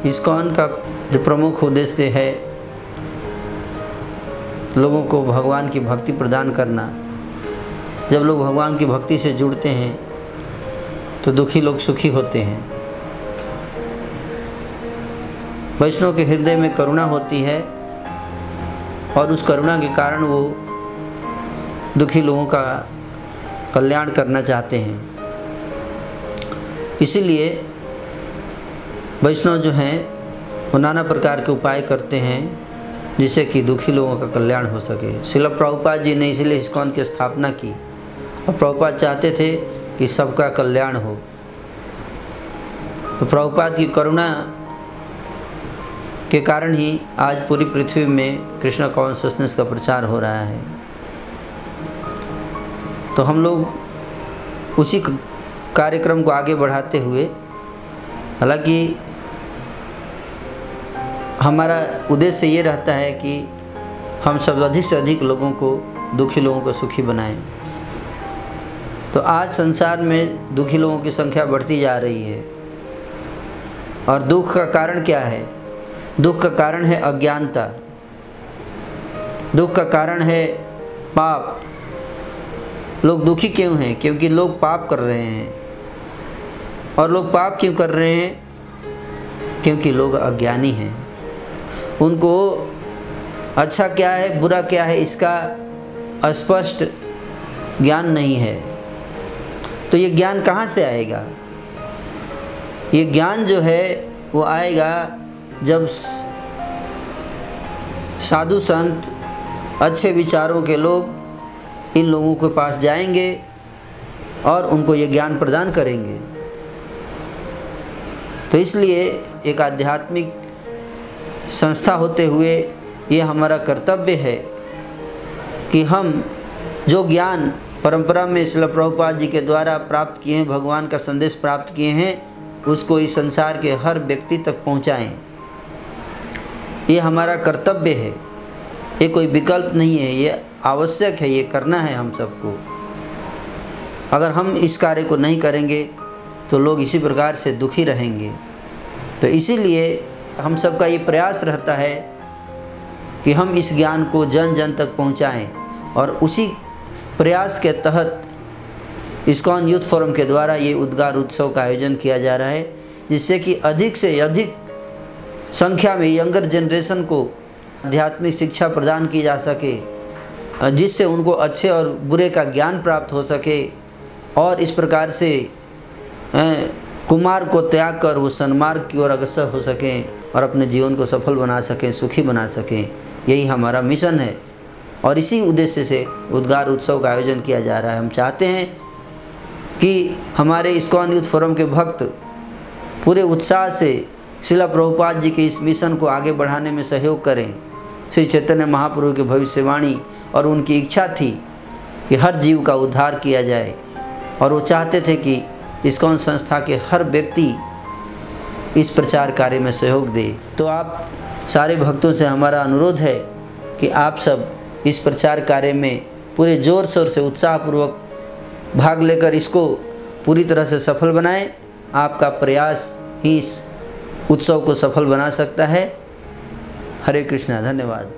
ISKCON का जो प्रमुख उद्देश्य है लोगों को भगवान की भक्ति प्रदान करना। जब लोग भगवान की भक्ति से जुड़ते हैं तो दुखी लोग सुखी होते हैं। वैष्णव के हृदय में करुणा होती है और उस करुणा के कारण वो दुखी लोगों का कल्याण करना चाहते हैं। इसीलिए वैष्णव जो हैं वो नाना प्रकार के उपाय करते हैं जिससे कि दुखी लोगों का कल्याण हो सके। श्रील प्रभुपाद जी ने इसीलिए इस्कॉन की स्थापना की और प्रभुपाद चाहते थे कि सबका कल्याण हो। तो प्रभुपाद की करुणा के कारण ही आज पूरी पृथ्वी में कृष्णा कॉन्शसनेस का प्रचार हो रहा है। तो हम लोग उसी कार्यक्रम को आगे बढ़ाते हुए, हालांकि हमारा उद्देश्य ये रहता है कि हम सब अधिक से अधिक लोगों को, दुखी लोगों को सुखी बनाएं। तो आज संसार में दुखी लोगों की संख्या बढ़ती जा रही है और दुख का कारण क्या है? दुख का कारण है अज्ञानता, दुख का कारण है पाप। लोग दुखी क्यों हैं? क्योंकि लोग पाप कर रहे हैं। और लोग पाप क्यों कर रहे हैं? क्योंकि लोग अज्ञानी हैं। उनको अच्छा क्या है बुरा क्या है इसका स्पष्ट ज्ञान नहीं है। तो ये ज्ञान कहाँ से आएगा? ये ज्ञान जो है वो आएगा जब साधु संत, अच्छे विचारों के लोग इन लोगों के पास जाएंगे और उनको ये ज्ञान प्रदान करेंगे। तो इसलिए एक आध्यात्मिक संस्था होते हुए ये हमारा कर्तव्य है कि हम जो ज्ञान परंपरा में श्रील प्रभुपाद जी के द्वारा प्राप्त किए हैं, भगवान का संदेश प्राप्त किए हैं, उसको इस संसार के हर व्यक्ति तक पहुंचाएं। ये हमारा कर्तव्य है, ये कोई विकल्प नहीं है, ये आवश्यक है, ये करना है हम सबको। अगर हम इस कार्य को नहीं करेंगे तो लोग इसी प्रकार से दुखी रहेंगे। तो इसीलिए हम सबका ये प्रयास रहता है कि हम इस ज्ञान को जन जन तक पहुंचाएं और उसी प्रयास के तहत इस्कॉन यूथ फोरम के द्वारा ये उद्गार उत्सव का आयोजन किया जा रहा है, जिससे कि अधिक से अधिक संख्या में यंगर जनरेशन को आध्यात्मिक शिक्षा प्रदान की जा सके, जिससे उनको अच्छे और बुरे का ज्ञान प्राप्त हो सके और इस प्रकार से कुमार्ग को त्याग कर वो सन्मार्ग की ओर अग्रसर हो सकें और अपने जीवन को सफल बना सकें, सुखी बना सकें। यही हमारा मिशन है और इसी उद्देश्य से उद्गार उत्सव का आयोजन किया जा रहा है। हम चाहते हैं कि हमारे इस्कॉन यूथ फोरम के भक्त पूरे उत्साह से श्रील प्रभुपाद जी के इस मिशन को आगे बढ़ाने में सहयोग करें। श्री चैतन्य महाप्रभु की भविष्यवाणी और उनकी इच्छा थी कि हर जीव का उद्धार किया जाए और वो चाहते थे कि इस्कॉन संस्था के हर व्यक्ति इस प्रचार कार्य में सहयोग दे। तो आप सारे भक्तों से हमारा अनुरोध है कि आप सब इस प्रचार कार्य में पूरे जोर शोर से उत्साहपूर्वक भाग लेकर इसको पूरी तरह से सफल बनाएं। आपका प्रयास ही इस उत्सव को सफल बना सकता है। हरे कृष्णा। धन्यवाद।